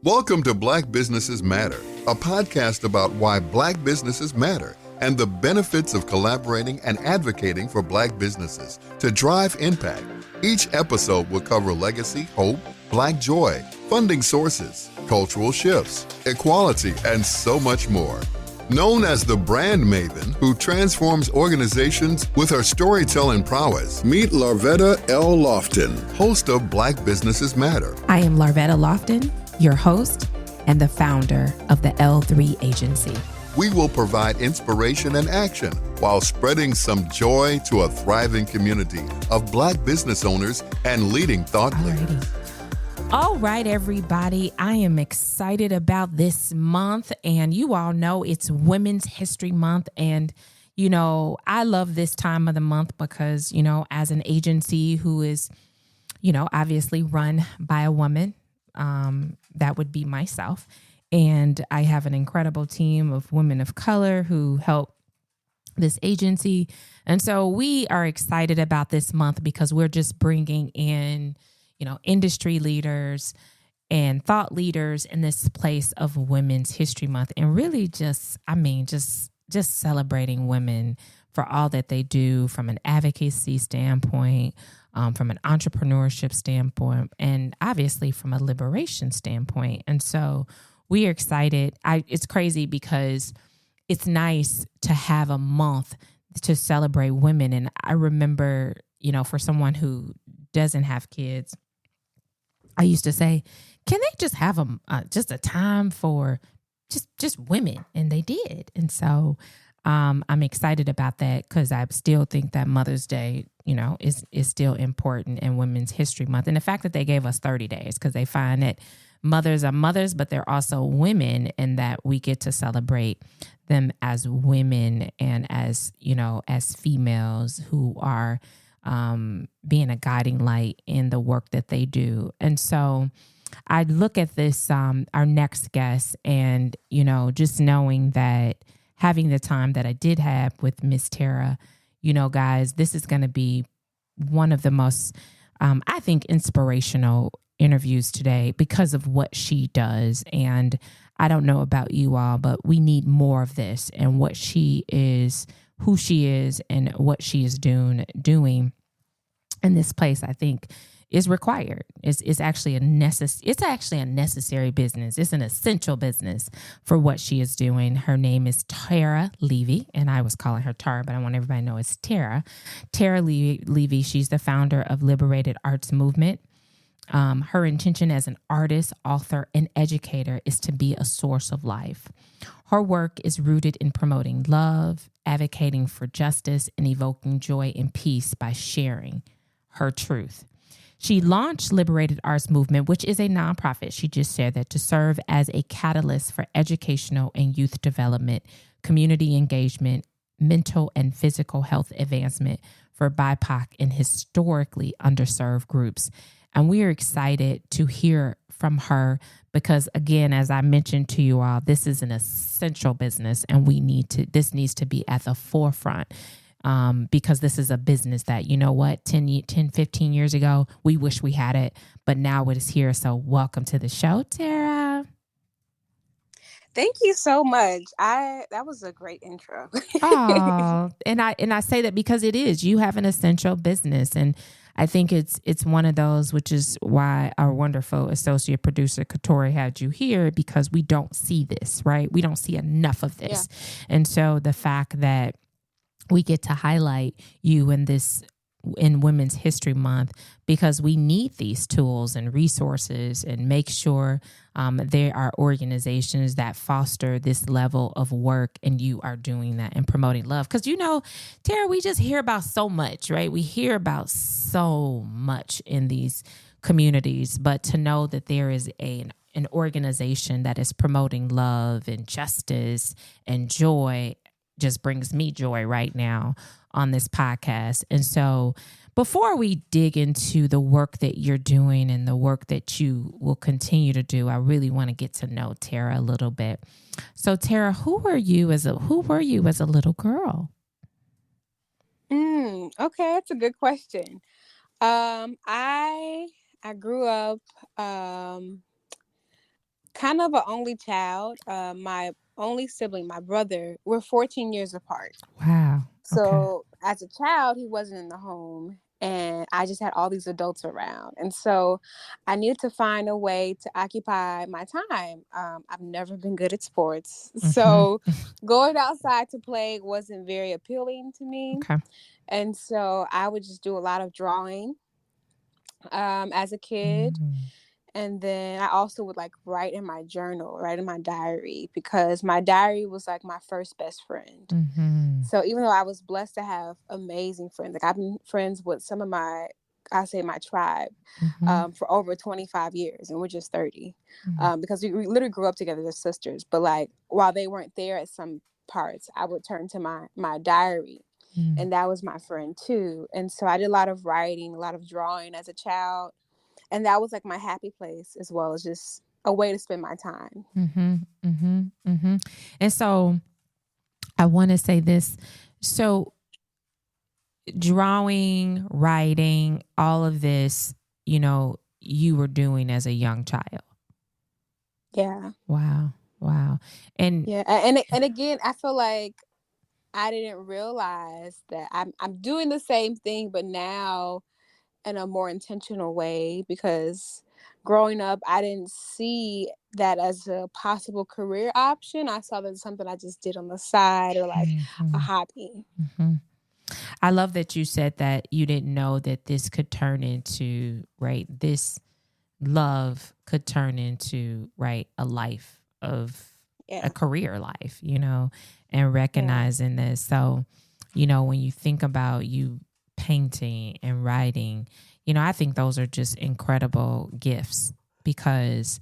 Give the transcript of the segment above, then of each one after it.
Welcome to Black Businesses Matter, a podcast about why Black businesses matter and the benefits of collaborating and advocating for Black businesses to drive impact. Each episode will cover legacy, hope, Black joy, funding sources, cultural shifts, equality, and so much more. Known as the brand maven who transforms organizations with her storytelling prowess, meet Larvetta L. Lofton, host of Black Businesses Matter. I am Larvetta Lofton, your host and the founder of the L3 Agency. We will provide inspiration and action while spreading some joy to a thriving community of Black business owners and leading thought leaders. All right, everybody. I am excited about this month, and you all know it's Women's History Month. And, you know, I love this time of the month because, you know, as an agency who is, you know, obviously run by a woman, that would be myself. And I have an incredible team of women of color who help this agency. And so we are excited about this month because we're just bringing in, you know, industry leaders and thought leaders in this place of Women's History Month, and really just celebrating women for all that they do from an advocacy standpoint, from an entrepreneurship standpoint, and obviously from a liberation standpoint. And so we are excited. It's crazy because it's nice to have a month to celebrate women. And I remember, you know, for someone who doesn't have kids, I used to say, can they just have just a time for just women? And they did. And so I'm excited about that because I still think that Mother's Day, you know, is still important in Women's History Month. And the fact that they gave us 30 days because they find that mothers are mothers, but they're also women, and that we get to celebrate them as women and as, you know, as females who are being a guiding light in the work that they do. And so I look at this, our next guest, and, you know, just knowing that having the time that I did have with Miss Tara, you know, guys, this is going to be one of the most, I think, inspirational interviews today because of what she does. And I don't know about you all, but we need more of this, and what she is, who she is, and what she is doing in this place, I think, is required. It's actually a necessary business. It's an essential business for what she is doing. Her name is Tara Levy, and I was calling her Tara, but I want everybody to know it's Tara. Tara Levy, she's the founder of Liberated Arts Movement. Her intention as an artist, author, and educator is to be a source of life. Her work is rooted in promoting love, advocating for justice, and evoking joy and peace by sharing her truth. She launched Liberated Arts Movement, which is a nonprofit, she just said that, to serve as a catalyst for educational and youth development, community engagement, mental and physical health advancement for BIPOC and historically underserved groups. And we are excited to hear from her because, again, as I mentioned to you all, this is an essential business, and this needs to be at the forefront. Because this is a business that, you know what, 10, 15 years ago, we wish we had it, but now it is here. So welcome to the show, Tara. Thank you so much. That was a great intro. Oh, and I say that because it is. You have an essential business, and I think it's one of those, which is why our wonderful associate producer Katori had you here, because we don't see this, right? We don't see enough of this. Yeah. And so the fact that we get to highlight you in Women's History Month, because we need these tools and resources, and make sure there are organizations that foster this level of work, and you are doing that and promoting love. Because, you know, Tara, we just hear about so much, right? We hear about so much in these communities, but to know that there is an organization that is promoting love and justice and joy just brings me joy right now on this podcast. And so before we dig into the work that you're doing and the work that you will continue to do, I really want to get to know Tara a little bit. So Tara, who were you as a little girl? Okay, that's a good question. I grew up kind of an only child. My only sibling, my brother, we're 14 years apart. Wow. Okay. So as a child, he wasn't in the home, and I just had all these adults around. And so I needed to find a way to occupy my time. I've never been good at sports. Mm-hmm. So going outside to play wasn't very appealing to me. Okay. And so I would just do a lot of drawing as a kid. Mm-hmm. And then I also would like write in my journal, write in my diary, because my diary was like my first best friend. Mm-hmm. So even though I was blessed to have amazing friends, like I've been friends with some of my tribe Mm-hmm. for over 25 years, and we're just 30, Mm-hmm. because we literally grew up together as sisters. But like while they weren't there at some parts, I would turn to my diary, and that was my friend too. And so I did a lot of writing, a lot of drawing as a child. And that was like my happy place, as well as just a way to spend my time. Mm-hmm. Mm-hmm. Mm-hmm. And so I want to say this. So drawing, writing, all of this, you were doing as a young child. Yeah. Wow. Wow. And Yeah. And again, I feel like I didn't realize that I'm doing the same thing, but now in a more intentional way, because growing up, I didn't see that as a possible career option. I saw that as something I just did on the side, or like a mm-hmm. hobby. Mm-hmm. I love that you said that you didn't know that this could turn into, right, this love could turn into, right, a life of Yeah. a career life, and recognizing this. So, when you think about you painting and writing, I think those are just incredible gifts, because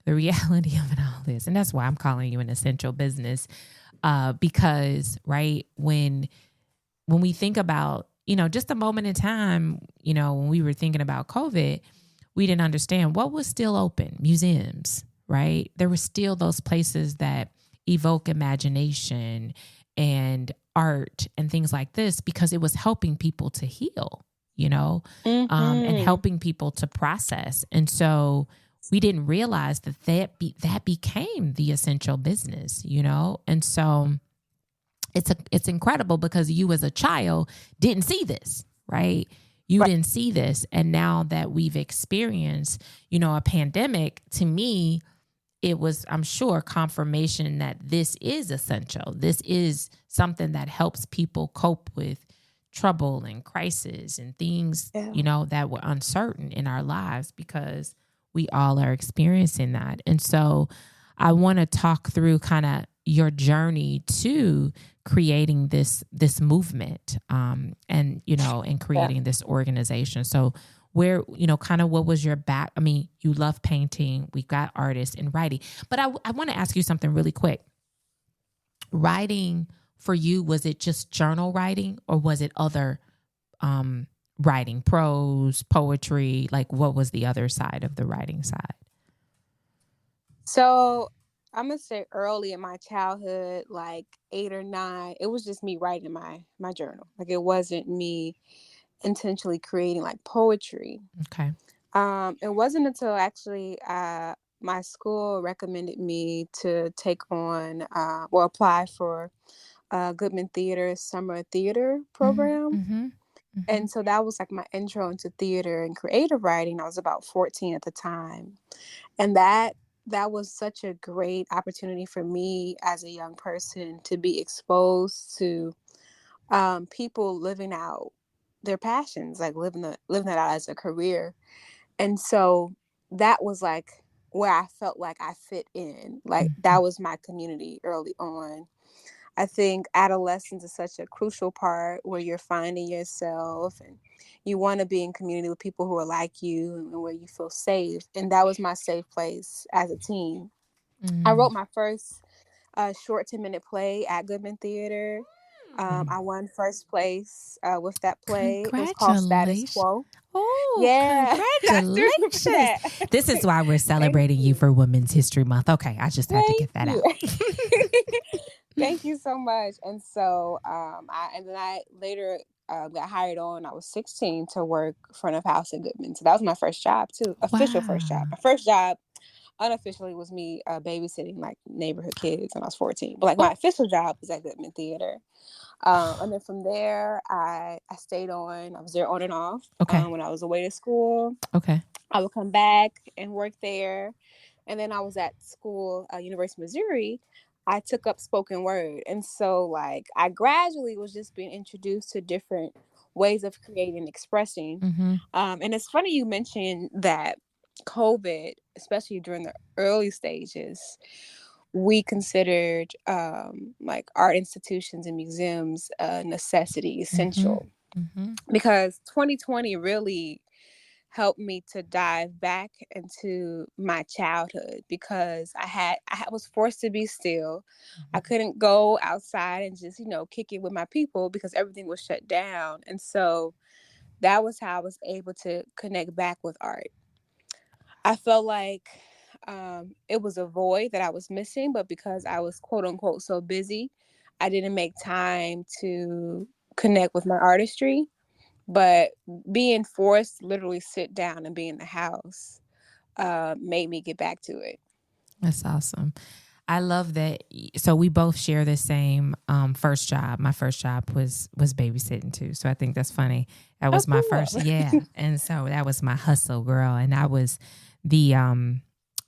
the reality of it all is, and that's why I'm calling you an essential business, because, right, when we think about, just a moment in time, when we were thinking about COVID, we didn't understand what was still open. Museums, right? There were still those places that evoke imagination and art and things like this, because it was helping people to heal, and helping people to process. And so we didn't realize that became the essential business, and so it's incredible, because you as a child didn't see this, right? You didn't see this. And now that we've experienced, a pandemic, to me, it was, I'm sure, confirmation that this is essential. This is something that helps people cope with trouble and crisis and things, that were uncertain in our lives, because we all are experiencing that. And so I want to talk through kind of your journey to creating this movement, and creating this organization. So where, kind of what was your back? I mean, you love painting, we've got artists and writing, but I want to ask you something really quick. Writing for you, was it just journal writing, or was it other writing, prose, poetry? Like, what was the other side of the writing side? So I'm gonna say early in my childhood, like 8 or 9, it was just me writing my journal. Like, it wasn't me intentionally creating like poetry. Okay. It wasn't until actually my school recommended me to take on apply for Goodman Theater's summer theater program. Mm-hmm. Mm-hmm. And so that was like my intro into theater and creative writing. I was about 14 at the time. And that was such a great opportunity for me as a young person to be exposed to people living out their passions, like living that out as a career. And so that was like where I felt like I fit in. Like, that was my community early on. I think adolescence is such a crucial part where you're finding yourself, and you want to be in community with people who are like you, and where you feel safe. And that was my safe place as a teen. I wrote my first short 10-minute play at Goodman Theater. I won first place with that play. It was called Status Congratulations. Quo. Oh, Yeah. congratulations. This is why we're celebrating you for Women's History Month. Okay, I just had to get that out. Thank you so much. And so I later got hired on. I was 16 to work front of house at Goodman. So that was my first job too, official first job. My first job unofficially was me babysitting like neighborhood kids when I was 14. But like my Oh, official job was at Goodman Theater. And then from there, I stayed on. I was there on and off okay. when I was away to school. Okay. I would come back and work there. And then I was at school, University of Missouri. I took up spoken word. And so, like, I gradually was just being introduced to different ways of creating and expressing. Mm-hmm. And it's funny you mentioned that COVID, especially during the early stages, we considered like art institutions and museums a necessity, Mm-hmm. essential, Mm-hmm. because 2020 really helped me to dive back into my childhood, because I was forced to be still. I couldn't go outside and just, kick it with my people because everything was shut down. And so that was how I was able to connect back with art. I felt like it was a void that I was missing, but because I was quote unquote so busy, I didn't make time to connect with my artistry. But being forced to literally sit down and be in the house made me get back to it. That's awesome. I love that. So we both share the same first job. My first job was babysitting too. So I think that's funny. That Oh, was my first, cool. yeah. And so that was my hustle, girl. And I was the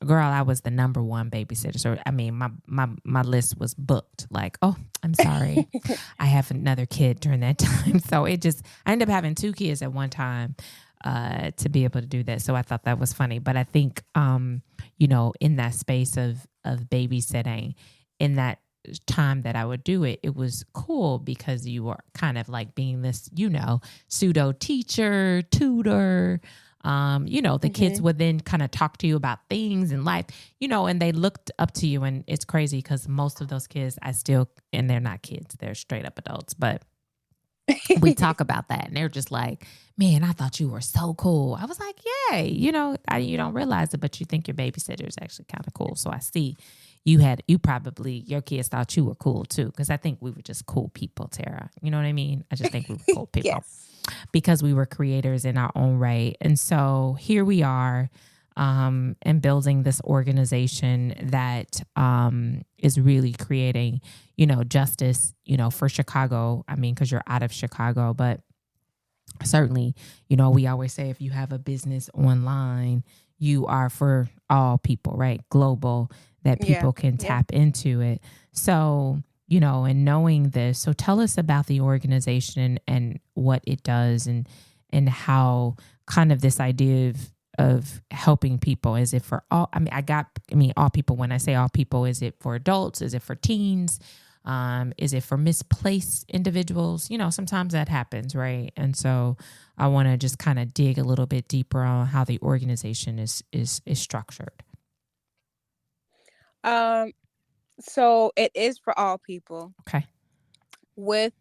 girl. I was the number one babysitter. So I mean, my list was booked. Like, oh, I'm sorry, I have another kid during that time. So I ended up having two kids at one time to be able to do that. So I thought that was funny. But I think in that space of babysitting, in that time that I would do it, it was cool because you were kind of like being this, pseudo teacher, tutor. The kids would then kind of talk to you about things in life, and they looked up to you. And it's crazy because most of those kids, and they're not kids, they're straight up adults, but we talk about that and they're just like, man, I thought you were so cool. I was like, yay, you don't realize it, but you think your babysitter is actually kind of cool. So I see your kids thought you were cool too. Cause I think we were just cool people, Tara. You know what I mean? I just think we were cool people because we were creators in our own right. And so here we are, and building this organization that is really creating, justice, for Chicago. I mean, because you're out of Chicago, but certainly, we always say if you have a business online, you are for all people, right? Global, that people can tap into it. So, and knowing this, so tell us about the organization and what it does and how kind of this idea of helping people. Is it for all? All people. When I say all people, is it for adults? Is it for teens? Is it for misplaced individuals? Sometimes that happens, right? And so I want to just kind of dig a little bit deeper on how the organization is structured. So it is for all people. Okay. With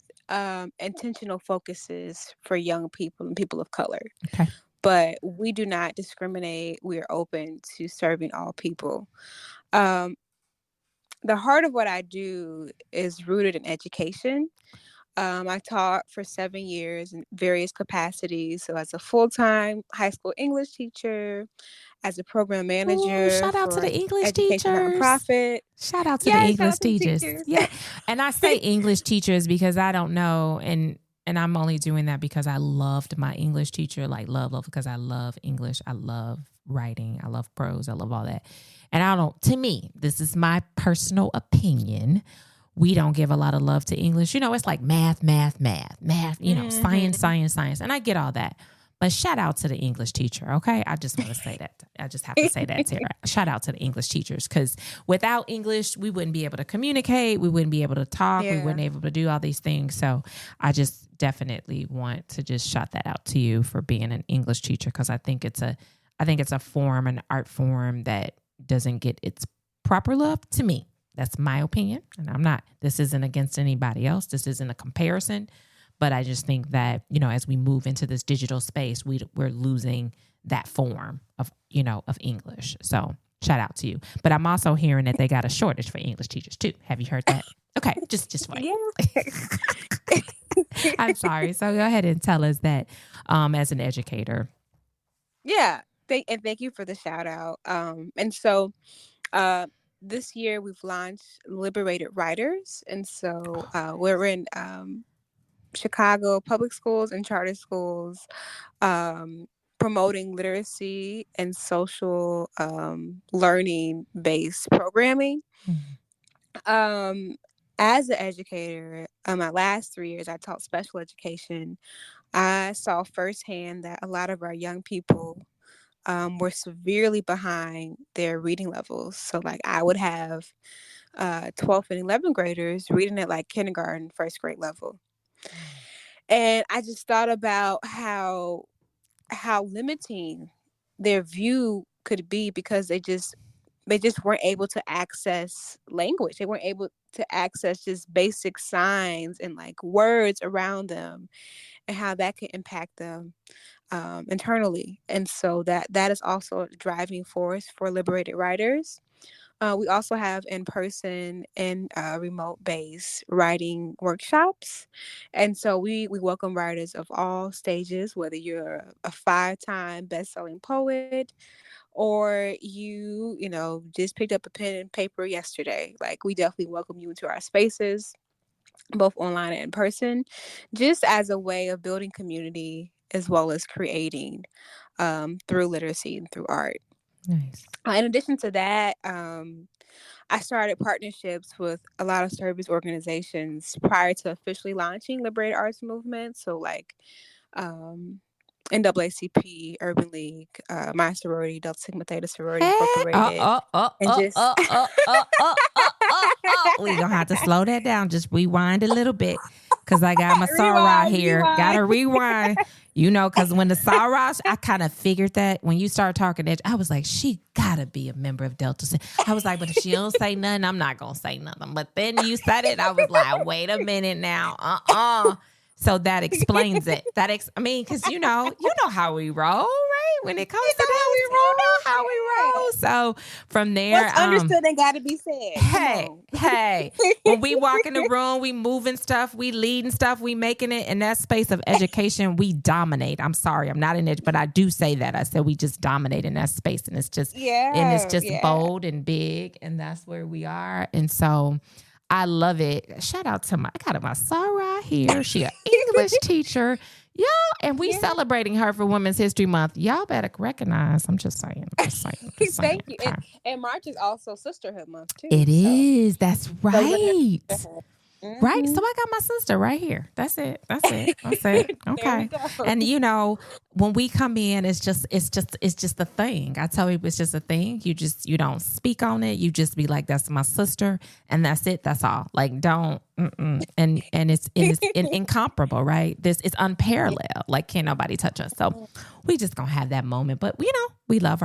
intentional focuses for young people and people of color. Okay. But we do not discriminate. We are open to serving all people. The heart of what I do is rooted in education. I taught for 7 years in various capacities. So as a full-time high school English teacher, as a program manager. Ooh, shout out to the English teachers. Nonprofit. Shout out to the English teachers. Teachers. Yeah. And I say English teachers because I don't know. And I'm only doing that because I loved my English teacher, like love, because I love English. I love writing. I love prose. I love all that. And to me, this is my personal opinion. We don't give a lot of love to English. It's like math, science. And I get all that. But shout out to the English teacher, okay? I just want to say that. I just have to say that, Tara. Shout out to the English teachers, because without English, we wouldn't be able to communicate. We wouldn't be able to talk. We wouldn't be able to do all these things. So I just definitely want to just shout that out to you for being an English teacher, because I think it's a form, an art form that doesn't get its proper love to me. That's my opinion. And this isn't against anybody else. This isn't a comparison. But I just think that, as we move into this digital space, we're losing that form of English. So shout out to you. But I'm also hearing that they got a shortage for English teachers too. Have you heard that? Okay, just wait. Yeah. I'm sorry. So go ahead and tell us that as an educator. Yeah, thank you for the shout out. And so uh, this year we've launched Liberated Writers, and so we're in Chicago public schools and charter schools, promoting literacy and social learning based programming. Um, as an educator, my last 3 years, I taught special education. I saw firsthand that a lot of our young people were severely behind their reading levels. So, like, I would have 12th and 11th graders reading at like kindergarten, first grade level. And I just thought about how limiting their view could be because they just weren't able to access language. They weren't able to access just basic signs and like words around them, and how that can impact them internally. And so that is also a driving force for Liberated Writers. We also have in-person and remote-based writing workshops. And so we welcome writers of all stages, whether you're a five-time best-selling poet or you just picked up a pen and paper yesterday. Like, we definitely welcome you into our spaces, both online and in person, just as a way of building community as well as creating through literacy and through art. Nice. In addition to that, I started partnerships with a lot of service organizations prior to officially launching Liberated Arts Movement. So, like, um, NAACP, Urban League, my sorority, Delta Sigma Theta Sorority Hey, Incorporated, and just we gonna have to slow that down. Just rewind a little bit, cause I got my Sarah rewind, here. rewind. Gotta rewind. Cause when the Sarah, I kind of figured that when you started talking that, I was like, she gotta be a member of Delta Sigma. I was like, but if she don't say nothing, I'm not gonna say nothing. But then you said it, I was like, wait a minute now, So that explains it. Because you know how we roll, right? When it comes to that, you know how we roll. So from there, what's understood and got to be said. Hey, when we walk in the room, we moving stuff, we leading stuff, we making it in that space of education. We dominate. I'm sorry, I'm not in it, but I do say that. I said we just dominate in that space, and it's just bold and big, and that's where we are. And so I love it. Shout out to I got my Sarah here. She an English teacher. Y'all, and we celebrating her for Women's History Month. Y'all better recognize. I'm just saying. Thank you. Okay. And March is also Sisterhood Month too. It is. That's right. Mm-hmm. Right. So I got my sister right here. That's it. Okay. And when we come in, it's just a thing. I tell you, it's just a thing. You don't speak on it. You just be like, that's my sister, and that's it. That's all. Like, don't. And it's incomparable, right? It's unparalleled. Like, can't nobody touch us. So we just gonna have that moment. But we love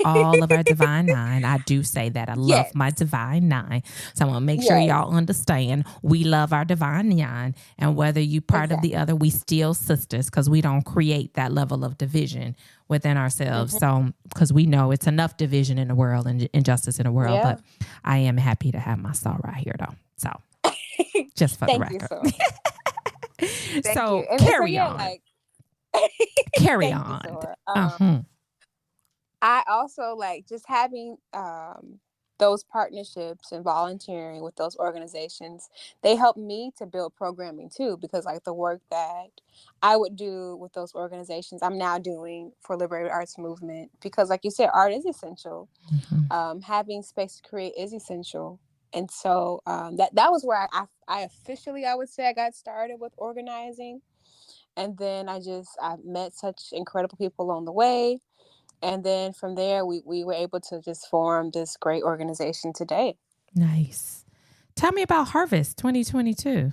all of our divine nine. I do say that I love my divine nine. So I want to make sure y'all understand we love our divine nine, and whether you part of the other, we still sisters, because we don't create that level of division within ourselves. So, because we know it's enough division in the world and injustice in the world. But I am happy to have my soul right here, though. So. Just for the record. So carry on. Carry on. I also like just having those partnerships and volunteering with those organizations. They help me to build programming too, because like the work that I would do with those organizations, I'm now doing for Liberated Arts Movement, because like you said, art is essential. Having space to create is essential. And so that was where I officially, I would say, I got started with organizing. And then I met such incredible people along the way. And then from there, we were able to just form this great organization today. Nice. Tell me about Harvest 2022.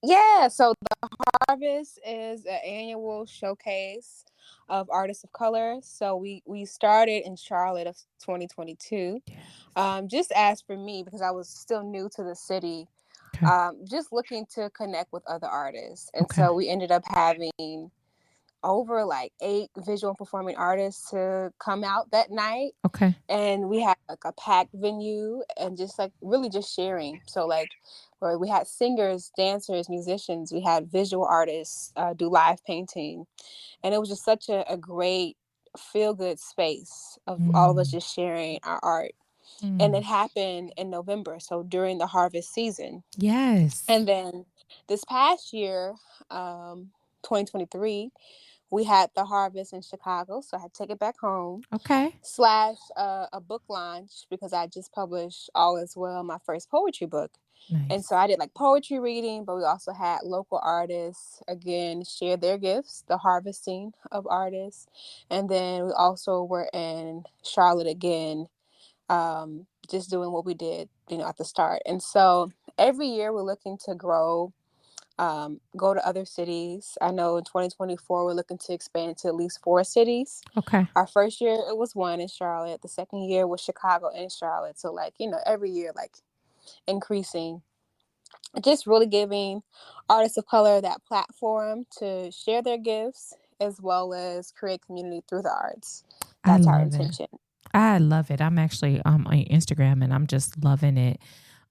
Yeah, so the Harvest is an annual showcase of artists of color. So we started in Charlotte of 2022. Just as for me, because I was still new to the city, just looking to connect with other artists. And so we ended up having over like 8 visual and performing artists to come out that night. And we had like a packed venue and just like really just sharing. So like where we had singers, dancers, musicians, we had visual artists do live painting. And it was just such a great feel good space of all of us Mm. just sharing our art. And Mm. it happened in November, so during the harvest season. Yes. And then this past year, 2023, we had the harvest in Chicago, so I had to take it back home. Okay. Slash a book launch because I just published All Is Well, my first poetry book. And Nice. so I did like poetry reading, but we also had local artists again share their gifts, the harvesting of artists. And then we also were in Charlotte again, just doing what we did, at the start. And so every year we're looking to grow, go to other cities. I know in 2024 we're looking to expand to at least 4 cities. Okay. Our first year it was one in Charlotte. The second year was Chicago and Charlotte. So like, every year like increasing, just really giving artists of color that platform to share their gifts as well as create community through the arts. I That's our love it. intention. I love it. I'm actually on Instagram and I'm just loving it.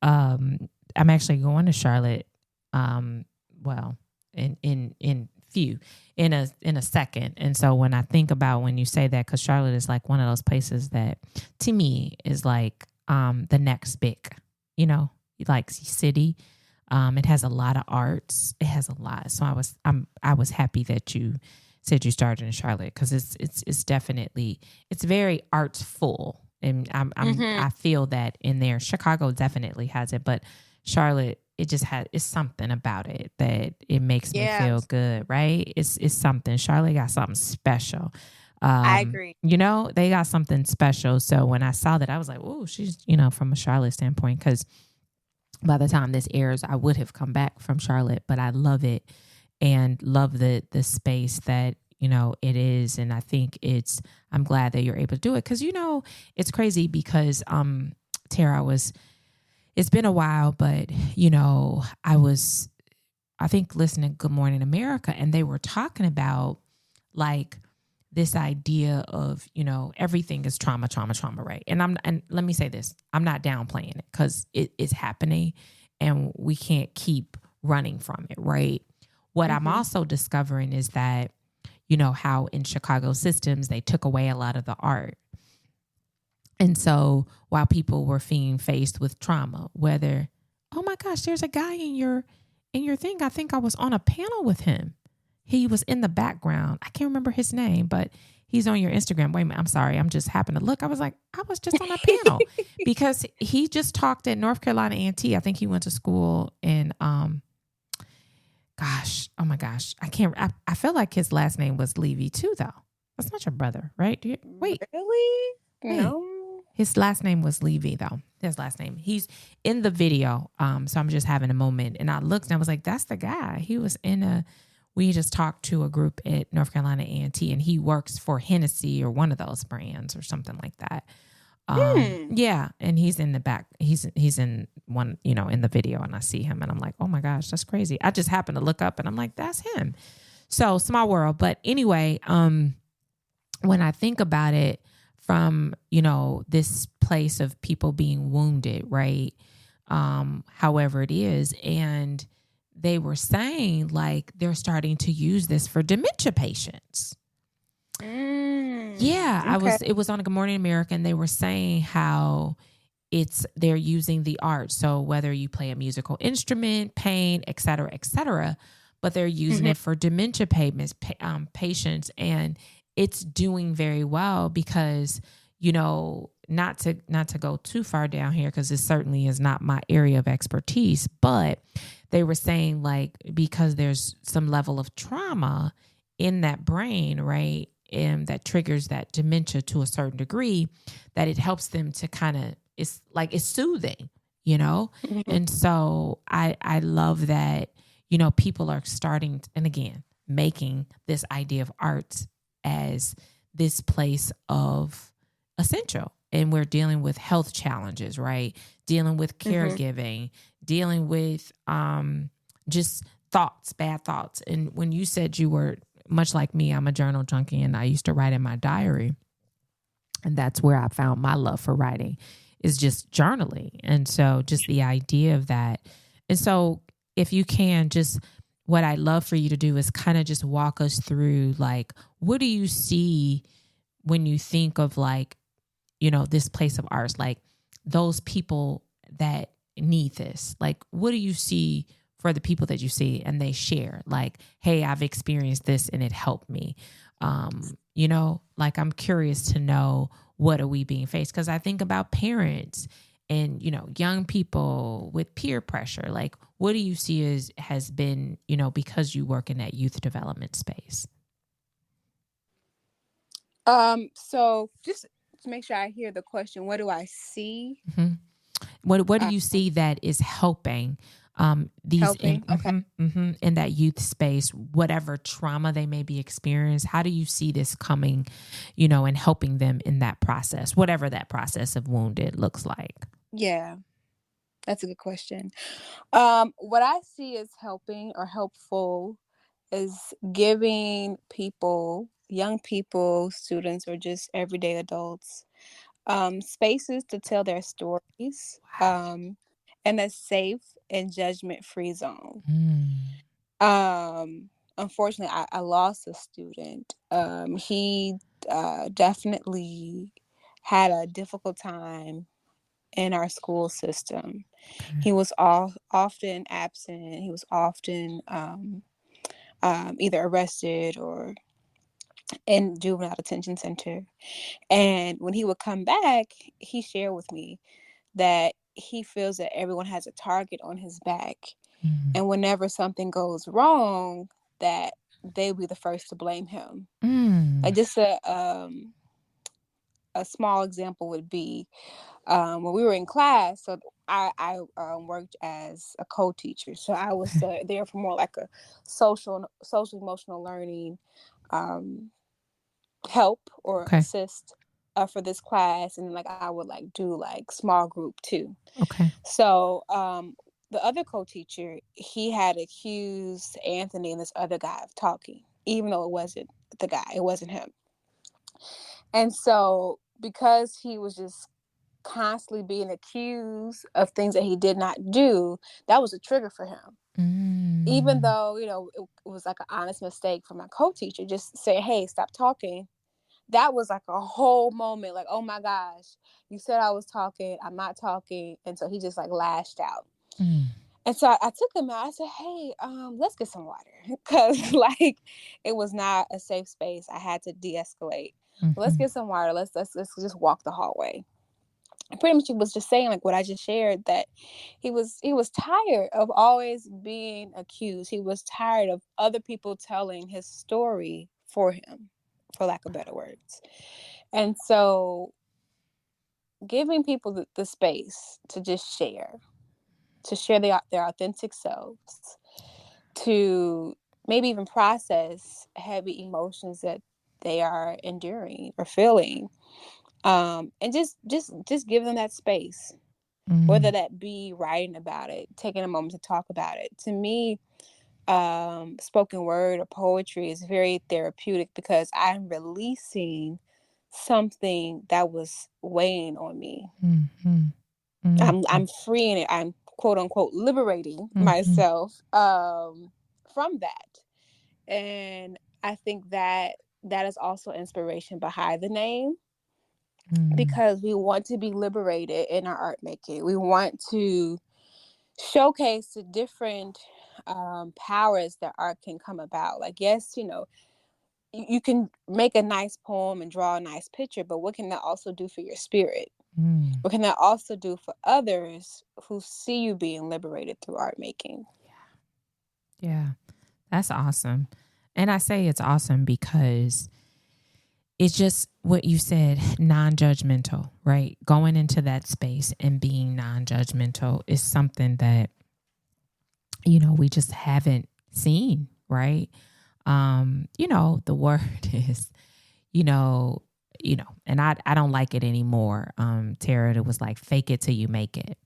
I'm actually going to Charlotte. Well, in a second. And so when I think about when you say that, because Charlotte is like one of those places that to me is like the next big, like city. It has a lot of arts. It has a lot. So I was happy that you said you started in Charlotte because it's definitely, it's very artsful. And I feel that in there. Chicago definitely has it, but Charlotte, it's something about it that it makes me feel good, right? It's something. Charlotte got something special. I agree. They got something special. So when I saw that, I was like, oh, she's, from a Charlotte standpoint, because by the time this airs, I would have come back from Charlotte, but I love it and love the space that, it is. And I think I'm glad that you're able to do it. Cause it's crazy because, Tara, it's been a while, but I think listening to Good Morning America, and they were talking about like this idea of, everything is trauma, right? And let me say this, I'm not downplaying it because it is happening and we can't keep running from it, right? What I'm also discovering is that, how in Chicago systems, they took away a lot of the art. And so while people were being faced with trauma, whether, oh my gosh, there's a guy in your thing. I think I was on a panel with him. He was in the background. I can't remember his name, but he's on your Instagram. Wait a minute. I'm sorry. I'm just happened to look. I was like, I was just on a panel because he just talked at North Carolina A&T. I think he went to school in, oh my gosh. I feel like his last name was Levy too, though. That's not your brother, right? Wait. Really? Wait. No. His last name was Levy, though. His last name. He's in the video. So I'm just having a moment. And I looked and I was like, that's the guy. He was we just talked to a group at North Carolina A&T, and he works for Hennessy or one of those brands or something like that. Yeah. And he's in the back. He's in one, in the video, and I see him and I'm like, oh my gosh, that's crazy. I just happened to look up and I'm like, that's him. So small world. But anyway, when I think about it, from, this place of people being wounded, right? However it is. And they were saying like they're starting to use this for dementia patients. Yeah. Okay. It was on Good Morning America, and they were saying how they're using the art. So whether you play a musical instrument, paint, et cetera, but they're using it for dementia patients. And it's doing very well because, not to go too far down here, because it certainly is not my area of expertise, but they were saying like, because there's some level of trauma in that brain, right? And that triggers that dementia to a certain degree, that it helps them to kind of, it's soothing, And so I love that, people are starting, and again, making this idea of arts as this place of essential. And we're dealing with health challenges, right? Dealing with caregiving, dealing with just bad thoughts. And when you said you were much like me, I'm a journal junkie, and I used to write in my diary. And that's where I found my love for writing, is just journaling. And so just the idea of that. And so if you can, just what I'd love for you to do is kind of just walk us through, like, what do you see when you think of like, you know, this place of ours, like those people that need this, like, what do you see for the people that you see and they share like, hey, I've experienced this and it helped me. You know, like I'm curious to know, what are we being faced? Because I think about parents and, you know, young people with peer pressure. Like, what do you see has been, you know, because you work in that youth development space? So just to make sure I hear the question, what do I see? Mm-hmm. What do Uh, you see that is helping these Helping. Okay. in that youth space, whatever trauma they may be experiencing? How do you see this coming, you know, and helping them in that process, whatever that process of wounded looks like? Yeah, that's a good question. What I see as helping or helpful is giving people, young people, students, or just everyday adults, spaces to tell their stories, and a safe and judgment-free zone. Mm. Unfortunately, I lost a student. He definitely had a difficult time in our school system. Okay. He was often absent. He was often either arrested or in juvenile detention center. And when he would come back, he shared with me that he feels that everyone has a target on his back. Mm. And whenever something goes wrong, that they'll be the first to blame him. Like just a small example would be when we were in class. So I worked as a co-teacher, so I was there for more like a social emotional learning help or Okay. assist for this class, and like I would like do like small group too. Okay. So the other co-teacher, he had accused Anthony and this other guy of talking, even though it wasn't the guy, it wasn't him. And so because he was just constantly being accused of things that he did not do, that was a trigger for him. Even though, you know, it was like an honest mistake from my co-teacher, just say, hey, stop talking. That was like a whole moment, like, oh my gosh, you said I was talking, I'm not talking. And so he just like lashed out. And so I took him out. I said, hey, let's get some water. Because like it was not a safe space. I had to de-escalate. Let's get some water. Let's just walk the hallway. And pretty much he was just saying like what I just shared, that he was tired of always being accused. He was tired of other people telling his story for him, for lack of better words. And so giving people the space to just share their authentic selves, to maybe even process heavy emotions that they are enduring or feeling, and just give them that space, whether that be writing about it, taking a moment to talk about it. To me, spoken word or poetry is very therapeutic because I'm releasing something that was weighing on me. I'm freeing it. I'm quote unquote liberating myself from that. And I think that is also inspiration behind the name, because we want to be liberated in our art making. We want to showcase the different powers that art can come about. Like, yes, you know, you can make a nice poem and draw a nice picture, but what can that also do for your spirit? What can that also do for others who see you being liberated through art making? Yeah, that's awesome. And I say it's awesome because it's just what you said, non-judgmental, right? Going into that space and being non-judgmental is something that, you know, we just haven't seen, right? You know, the word is, you know, and I don't like it anymore. Tara, it was like fake it till you make it.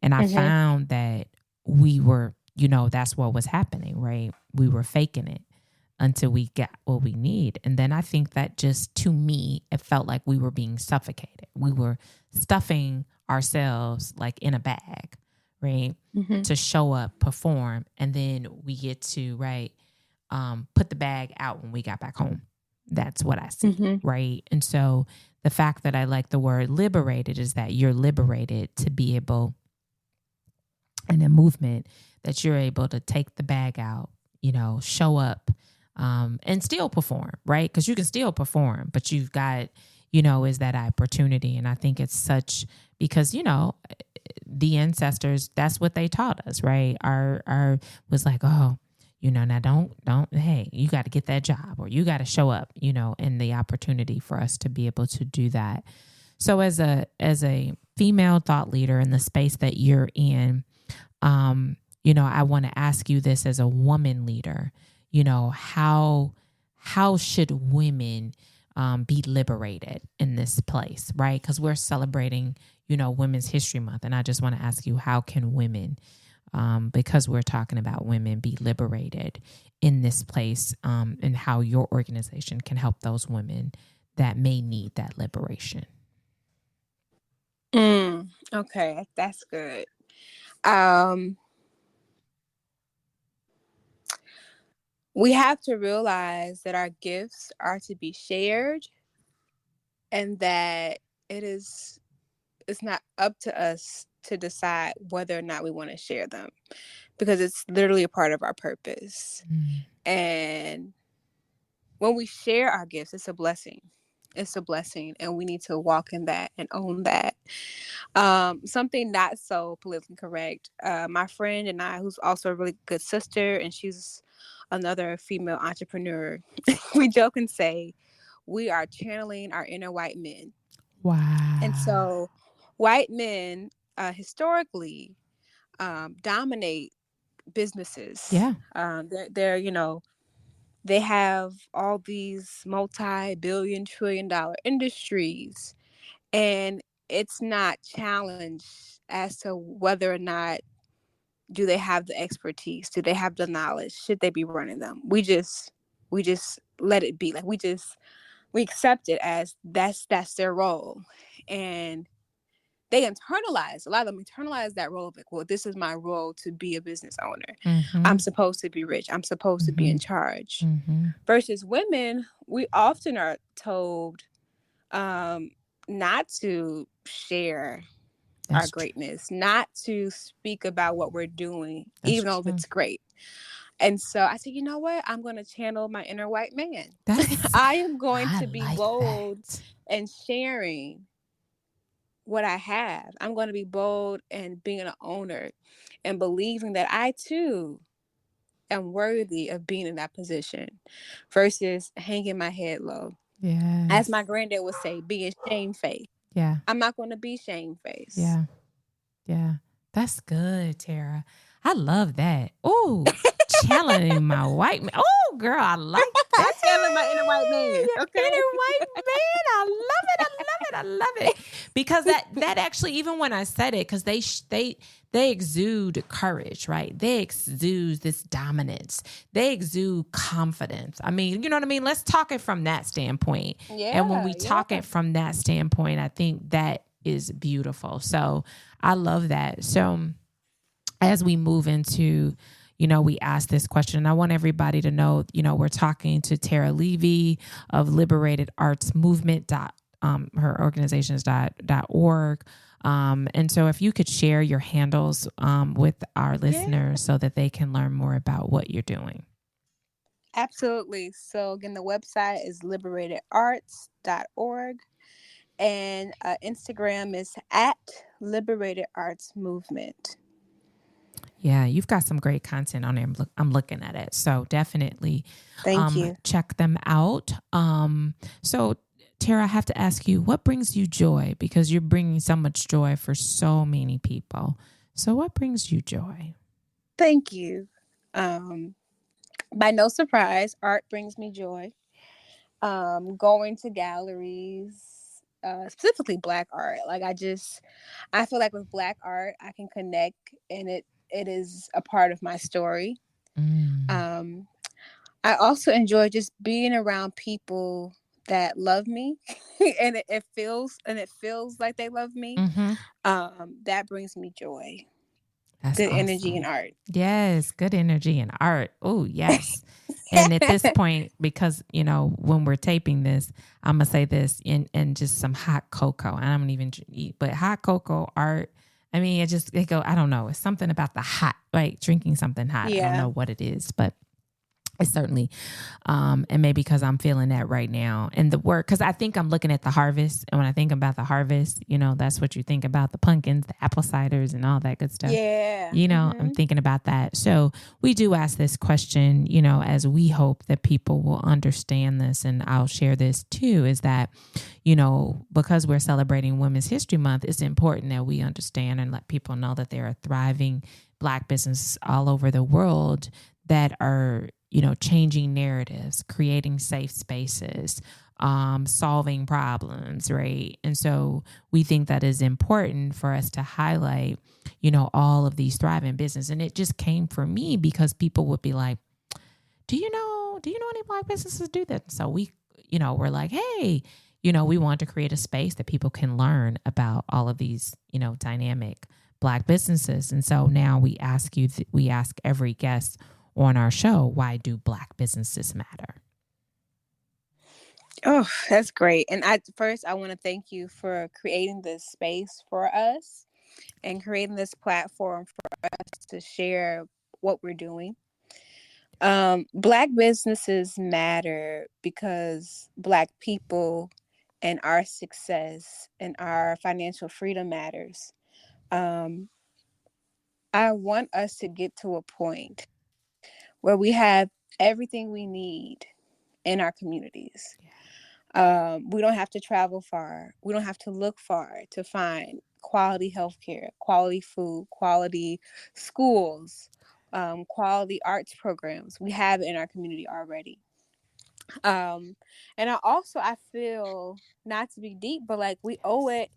And I found that we were, you know, that's what was happening, right? We were faking it until we got what we need. And then I think that just, to me, it felt like we were being suffocated. We were stuffing ourselves like in a bag, right? To show up, perform, and then we get to, right, put the bag out when we got back home, That's what I see, right? And so the fact that I like the word liberated is that you're liberated to be able, in a movement, that you're able to take the bag out, show up, and still perform, right? Because you can still perform, but you've got, is that opportunity. And I think it's such, because, the ancestors, that's what they taught us, right? Our was like, oh, now don't, hey, you got to get that job, or you got to show up, and the opportunity for us to be able to do that. So as a female thought leader in the space that you're in, I want to ask you this as a woman leader, how should women be liberated in this place, right? Because we're celebrating, Women's History Month. And I just want to ask you, how can women, because we're talking about women, be liberated in this place, and how your organization can help those women that may need that liberation? Okay, that's good. We have to realize that our gifts are to be shared, and that it's not up to us to decide whether or not we want to share them, because it's literally a part of our purpose. And when we share our gifts, it's a blessing. It's a blessing, and we need to walk in that and own that. Something not so politically correct. My friend and I, who's also a really good sister, and she's another female entrepreneur, we joke and say we are channeling our inner white men. Wow. And so white men historically dominate businesses. Yeah. They're they have all these multi-billion trillion dollar industries, and it's not challenged as to whether or not do they have the expertise, do they have the knowledge, should they be running them. We just let it be. Like we accept it as that's their role. And they internalize, a lot of them internalize that role of like, well, this is my role to be a business owner. I'm supposed to be rich. I'm supposed to be in charge. Versus women, we often are told not to share our greatness, not to speak about what we're doing, even though it's great. And so I said, you know what? I'm going to channel my inner white man. I am going to be bold and sharing what I have. I'm going to be bold and being an owner and believing that I too am worthy of being in that position, versus hanging my head low. Yeah. As my granddad would say, being shamefaced. Yeah. I'm not going to be shamefaced. Yeah. Yeah. That's good, Tara. I love that. Oh, channeling my white man. Oh, girl, I like that. Channeling my inner white man. Okay. Inner white man. I love it. I love it. I love it. Because that actually, even when I said it, because they exude courage, right? They exude this dominance. They exude confidence. I mean, you know what I mean? Let's talk it from that standpoint. Yeah, and when we talk it from that standpoint, I think that is beautiful. So I love that. So as we move into, we ask this question, and I want everybody to know, we're talking to Tara Levy of Liberated Arts Movement. Her organization is .org. And so if you could share your handles with our listeners so that they can learn more about what you're doing. Absolutely. So again, the website is liberatederarts.org, and Instagram is @Liberated Arts Movement. Yeah, you've got some great content on there. I'm looking at it. So definitely Thank you. Check them out. So Tara, I have to ask you, what brings you joy? Because you're bringing so much joy for so many people. So what brings you joy? Thank you. By no surprise, art brings me joy. Going to galleries, specifically Black art. Like I feel like with Black art, I can connect, and it is a part of my story. I also enjoy just being around people that love me, and it feels like they love me. That brings me joy. That's good awesome. Energy in art. Yes, good energy in art. Oh, yes. And at this point, because, when we're taping this, I'm going to say this and just some hot cocoa. I don't even eat, but hot cocoa, art. I mean, I don't know. It's something about the hot, like drinking something hot. I don't know what it is, but it's certainly, and maybe because I'm feeling that right now and the work, because I think I'm looking at the harvest. And when I think about the harvest, that's what you think about, the pumpkins, the apple ciders and all that good stuff. Yeah. I'm thinking about that. So we do ask this question, as we hope that people will understand this. And I'll share this too, is that, because we're celebrating Women's History Month, it's important that we understand and let people know that there are thriving Black businesses all over the world that are, changing narratives, creating safe spaces, solving problems, right? And so we think that is important for us to highlight, all of these thriving businesses. And it just came for me because people would be like, do you know any Black businesses do that? So we, we're like, hey, we want to create a space that people can learn about all of these, dynamic Black businesses. And so now we ask every guest on our show, why do Black businesses matter? Oh, that's great. And I want to thank you for creating this space for us and creating this platform for us to share what we're doing. Black businesses matter because Black people and our success and our financial freedom matters. I want us to get to a point where we have everything we need in our communities. We don't have to travel far. We don't have to look far to find quality healthcare, quality food, quality schools, quality arts programs. We have it in our community already. And I feel, not to be deep, but like we owe it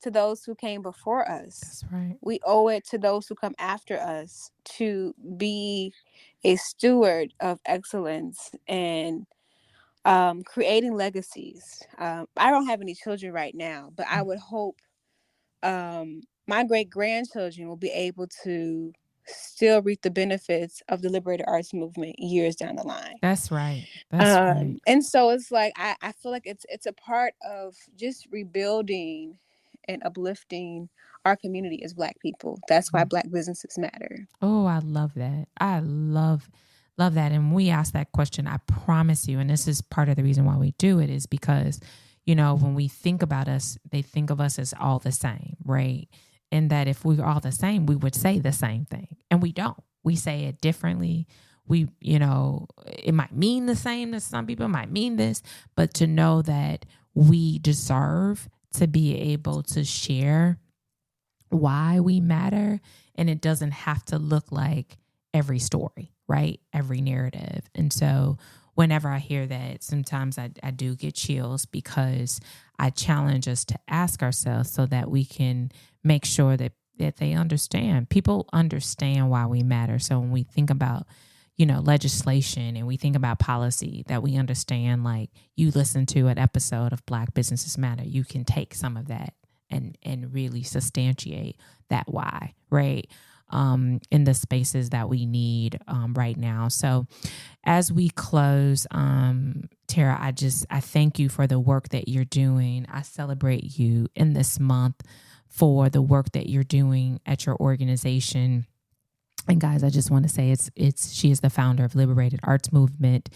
to those who came before us. That's right. We owe it to those who come after us to be a steward of excellence and creating legacies. I don't have any children right now, but I would hope my great-grandchildren will be able to still reap the benefits of the Liberated Arts Movement years down the line. That's right. That's right. And so it's like, I feel like it's a part of just rebuilding and uplifting our community as Black people. That's why Black businesses matter. Oh, I love that. I love that. And we ask that question, I promise you, and this is part of the reason why we do it, is because, when we think about us, they think of us as all the same, right? And that if we were all the same, we would say the same thing. And we don't. We say it differently. We, it might mean the same to some people, might mean this, but to know that we deserve to be able to share why we matter. And it doesn't have to look like every story, right? Every narrative. And so whenever I hear that, sometimes I do get chills because I challenge us to ask ourselves so that we can make sure that they understand. People understand why we matter. So when we think about, legislation and we think about policy, that we understand, like you listen to an episode of Black Businesses Matter, you can take some of that and really substantiate that why, right? In the spaces that we need right now. So as we close, Tara, I thank you for the work that you're doing. I celebrate you in this month for the work that you're doing at your organization. And guys, I just want to say she is the founder of Liberated Arts Movement.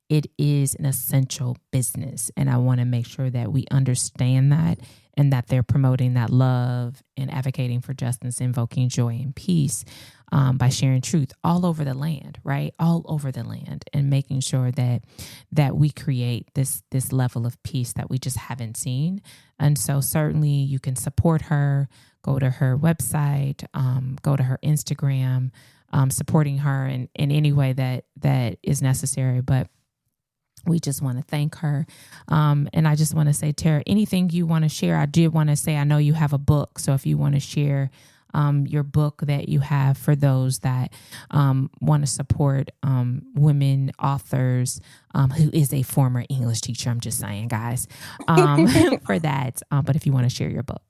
It is an essential business. And I want to make sure that we understand that and that they're promoting that love and advocating for justice, invoking joy and peace by sharing truth all over the land, right? All over the land, and making sure that we create this level of peace that we just haven't seen. And so certainly you can support her, go to her website, go to her Instagram, supporting her in any way that is necessary. But we just want to thank her. And I just want to say, Tara, anything you want to share? I did want to say, I know you have a book. So if you want to share your book that you have for those that want to support women authors, who is a former English teacher, I'm just saying, guys, for that. But if you want to share your book.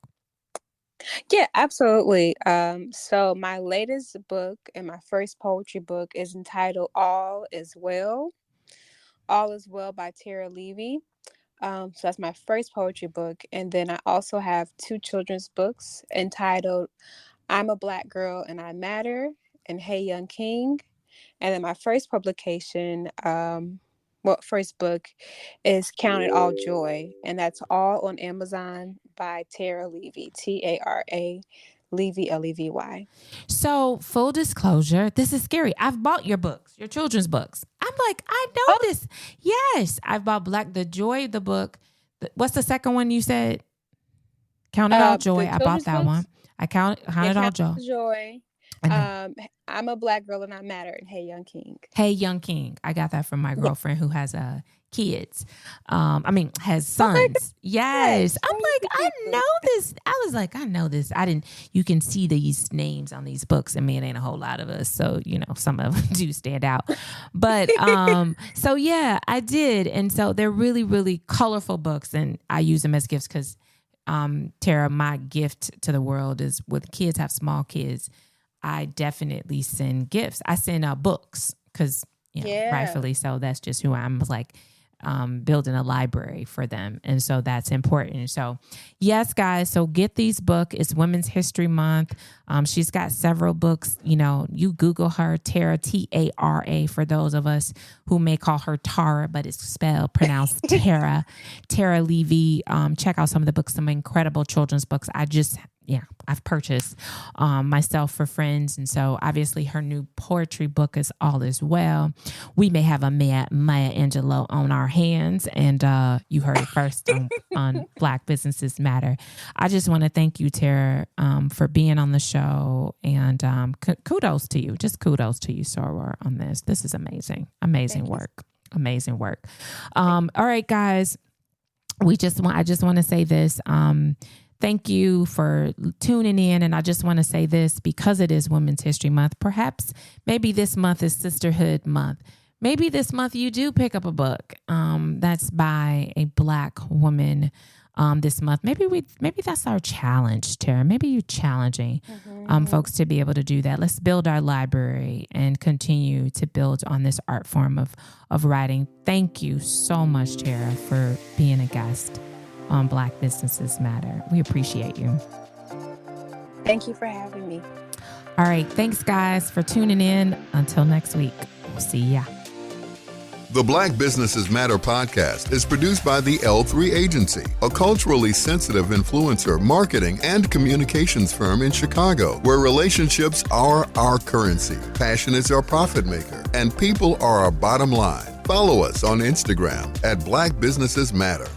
Yeah, absolutely. So my latest book and my first poetry book is entitled All Is Well. All Is Well by Tara Levy. So that's my first poetry book. And then I also have 2 children's books entitled I'm a Black Girl and I Matter and Hey Young King. And then my first publication, first book is Count It All Joy. And that's all on Amazon by Tara Levy, Tara Levy, Levy. So, full disclosure, this is scary. I've bought your books, your children's books. I'm like, I know this. Yes, I've bought The Joy, the book. What's the second one you said? Count It All Joy. I bought that one. I count it all joy. I'm a Black Girl and I Matter and Hey Young King. Hey Young King. I got that from my girlfriend who has kids. Has sons. Yes. I'm like, I know this. I was like, I know this. You can see these names on these books, and man, ain't a whole lot of us. So, some of them do stand out. But so yeah, I did. And so they're really, really colorful books, and I use them as gifts because Tara, my gift to the world is with kids, have small kids. I definitely send gifts. I send books because, rightfully so. That's just who I'm like, building a library for them. And so that's important. So yes, guys, so get these books. It's Women's History Month. She's got several books. You Google her, Tara, Tara, for those of us who may call her Tara, but it's pronounced Tara. Tara Levy. Check out some of the books, some incredible children's books. I've purchased myself for friends. And so obviously her new poetry book is All Is Well. We may have a Maya Angelou on our hands, and you heard it first on Black Businesses Matter. I just want to thank you, Tara, for being on the show, and kudos to you. Just kudos to you, Soror, on this. This is amazing. Amazing work. Amazing work. All right, guys. I just want to say this. Thank you for tuning in. And I just want to say this, because it is Women's History Month, perhaps maybe this month is Sisterhood Month. Maybe this month you do pick up a book that's by a Black woman this month. Maybe that's our challenge, Tara. Maybe you're challenging folks to be able to do that. Let's build our library and continue to build on this art form of writing. Thank you so much, Tara, for being a guest on Black Businesses Matter. We appreciate you. Thank you for having me. All right. Thanks, guys, for tuning in. Until next week. We'll see ya. The Black Businesses Matter podcast is produced by the L3 Agency, a culturally sensitive influencer, marketing, and communications firm in Chicago, where relationships are our currency, passion is our profit maker, and people are our bottom line. Follow us on Instagram at Black Businesses Matter.